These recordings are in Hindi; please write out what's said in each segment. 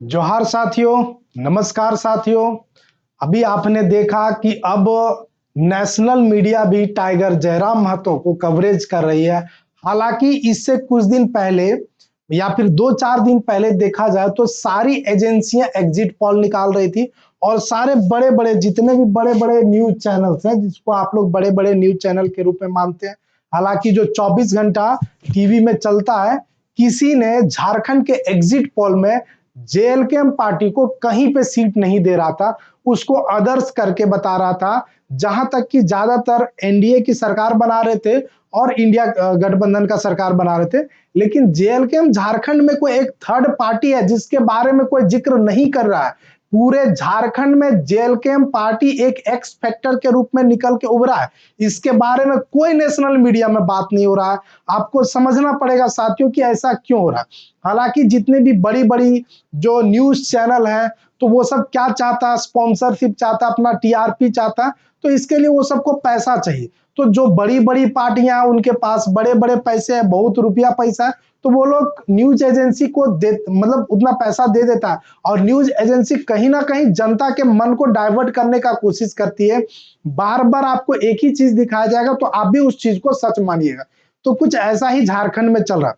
जोहार साथियों, नमस्कार साथियों। अभी आपने देखा कि अब नेशनल मीडिया भी टाइगर जयराम महतो को कवरेज कर रही है। हालांकि इससे कुछ दिन पहले या फिर 2-4 दिन पहले देखा जाए तो सारी एजेंसियां एग्जिट पोल निकाल रही थी और सारे बड़े-बड़े जितने भी बड़े-बड़े न्यूज चैनल्स हैं, जिसको आप लोग बड़े-बड़े न्यूज चैनल के रूप में मानते हैं, हालांकि जो 24 घंटा टीवी में चलता है, किसी ने झारखंड के एग्जिट पोल में जेएलकेएम पार्टी को कहीं पे सीट नहीं दे रहा था, उसको अदर्स करके बता रहा था। जहां तक कि ज्यादातर एनडीए की सरकार बना रहे थे और इंडिया गठबंधन का सरकार बना रहे थे, लेकिन जेएलकेएम झारखंड में कोई एक थर्ड पार्टी है जिसके बारे में कोई जिक्र नहीं कर रहा है। पूरे झारखंड में जेएलकेएम पार्टी एक एक्स फैक्टर के रूप में निकल के उभरा है। इसके बारे में कोई नेशनल मीडिया में बात नहीं हो रहा है। आपको समझना पड़ेगा साथियों कि ऐसा क्यों हो रहा है। हालांकि जितने भी बड़ी-बड़ी जो न्यूज चैनल है, तो वो सब क्या चाहता है, स्पॉन्सरशिप चाहता, अपना टीआरपी चाहता, तो इसके लिए वो सबको पैसा चाहिए। तो जो बड़ी-बड़ी पार्टियां हैं, उनके पास बड़े-बड़े पैसे हैं, बहुत रुपया पैसा है, तो वो लोग न्यूज एजेंसी को दे मतलब उतना पैसा दे देता है और न्यूज एजेंसी कहीं ना कहीं जनता के मन को डाइवर्ट करने का कोशिश करती है। बार-बार आपको एक ही चीज दिखाया जाएगा तो आप भी उस चीज को सच मानिएगा। तो कुछ ऐसा ही झारखंड में चल रहा है।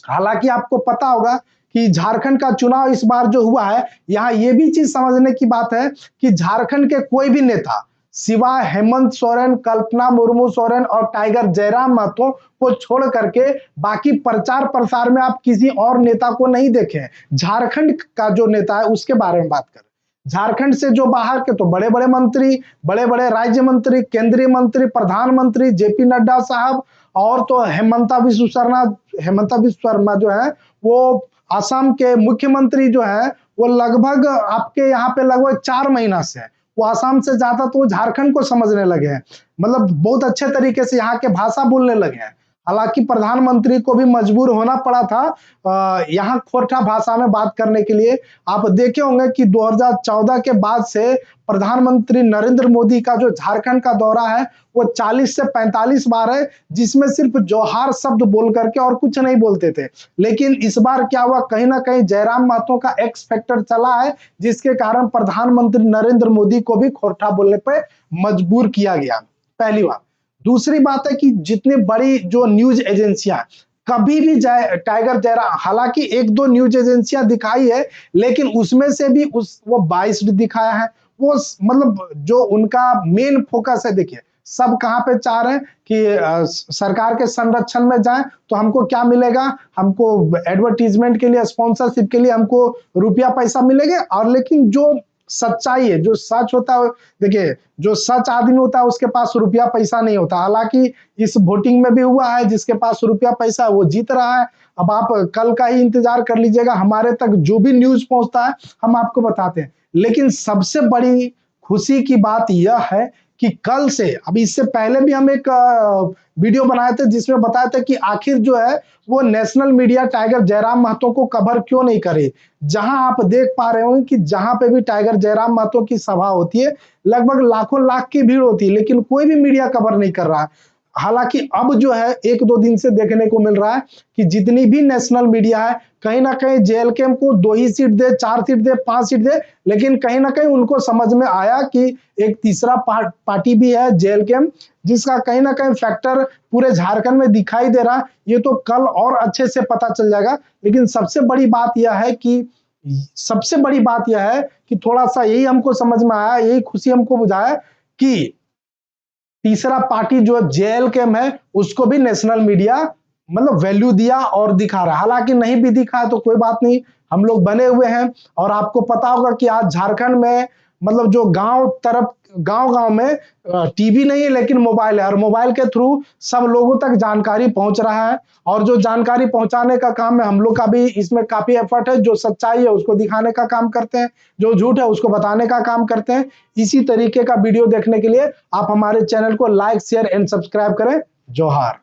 हालांकि आपको पता होगा कि झारखंड का चुनाव इस बार जो हुआ है, यहाँ ये भी चीज समझने की बात है कि झारखंड के कोई भी नेता सिवाय हेमंत सोरेन, कल्पना मुर्मू सोरेन और टाइगर जयराम महतो को छोड़ करके बाकी प्रचार प्रसार में आप किसी और नेता को नहीं देखे। झारखंड का जो नेता है उसके बारे में बात करें। झारखंड से जो बाहर के तो बड़े-बड़े मंत्री, बड़े-बड़े राज्य मंत्री, केंद्रीय मंत्री, प्रधानमंत्री जेपी नड्डा साहब और तो हेमंता विश्व शर्मा जो है वो असम के मुख्यमंत्री जो है वो लगभग आपके यहाँ पे लगभग 4 महीना से है। वो असम से ज्यादा तो झारखंड को समझने लगे हैं, मतलब बहुत अच्छे तरीके से यहाँ के भाषा बोलने लगे हैं। हालांकि प्रधानमंत्री को भी मजबूर होना पड़ा था यहाँ खोरठा भाषा में बात करने के लिए। आप देखे होंगे कि 2014 के बाद से प्रधानमंत्री नरेंद्र मोदी का जो झारखंड का दौरा है वो 40 से 45 बार है, जिसमें सिर्फ जोहार शब्द बोल करके और कुछ नहीं बोलते थे। लेकिन इस बार क्या हुआ, कहीं ना कहीं जयराम महतो का एक्स फैक्टर चला है, जिसके कारण प्रधानमंत्री नरेंद्र मोदी को भी खोरठा बोलने पर मजबूर किया गया। पहली बात। दूसरी बात है कि जितनी बड़ी जो न्यूज एजेंसियां कभी भी टाइगर जयराम, हालांकि 1-2 न्यूज एजेंसियां दिखाई है, लेकिन उसमें से भी वो बाइस्ड दिखाया है। वो मतलब जो उनका मेन फोकस है, देखिए सब कहां पे चाह रहे हैं कि सरकार के संरक्षण में जाएं तो हमको क्या मिलेगा, हमको एडवर्टीजमेंट के लिए, स्पॉन्सरशिप के लिए हमको रुपया पैसा मिलेगा। और लेकिन जो सच्चाई है, जो सच होता है, देखिए जो सच आदमी होता है उसके पास रुपया पैसा नहीं होता। हालांकि इस वोटिंग में भी हुआ है, जिसके पास रुपया पैसा है वो जीत रहा है। अब आप कल का ही इंतजार कर लीजिएगा, हमारे तक जो भी न्यूज पहुंचता है हम आपको बताते हैं। लेकिन सबसे बड़ी खुशी की बात यह है कि कल से, अभी इससे पहले भी हम एक वीडियो बनाए थे जिसमें बताया था कि आखिर जो है वो national media Tiger Jairam Mahato को कवर क्यों नहीं करे। जहां आप देख पा रहे होंगे कि जहां पे भी टाइगर जयराम महतो की सभा होती है, लगभग लाखों लाख की भीड़ होती है, लेकिन कोई भी मीडिया कवर नहीं कर रहा है। हालांकि अब जो है 1-2 दिन से देखने को मिल रहा है कि जितनी भी नेशनल मीडिया है, कहीं ना कहीं जेएलकेएम को 2 ही सीट दे, 4 सीट दे, 5 सीट दे, लेकिन कहीं ना कहीं उनको समझ में आया कि एक तीसरा पार्टी भी है जेएलकेएम, जिसका कहीं ना कहीं फैक्टर पूरे झारखंड में दिखाई दे रहा है। ये तो कल और अच्छे से पता चल जाएगा। लेकिन सबसे बड़ी बात यह है कि थोड़ा सा यही हमको समझ में आया, यही खुशी हमको बुझाया कि तीसरा पार्टी जो जेएलकेएम है उसको भी नेशनल मीडिया मतलब वैल्यू दिया और दिखा रहा है। हालांकि नहीं भी दिखा है तो कोई बात नहीं, हम लोग बने हुए हैं। और आपको पता होगा कि आज झारखंड में मतलब जो गांव में टीवी नहीं है लेकिन मोबाइल है, और मोबाइल के थ्रू सब लोगों तक जानकारी पहुंच रहा है। और जो जानकारी पहुंचाने का काम है, हम लोग का भी इसमें काफी एफर्ट है। जो सच्चाई है उसको दिखाने का काम करते हैं, जो झूठ है उसको बताने का काम करते हैं। इसी तरीके का वीडियो देखने के लिए आप हमारे चैनल को लाइक, शेयर एंड सब्सक्राइब करें। जोहार।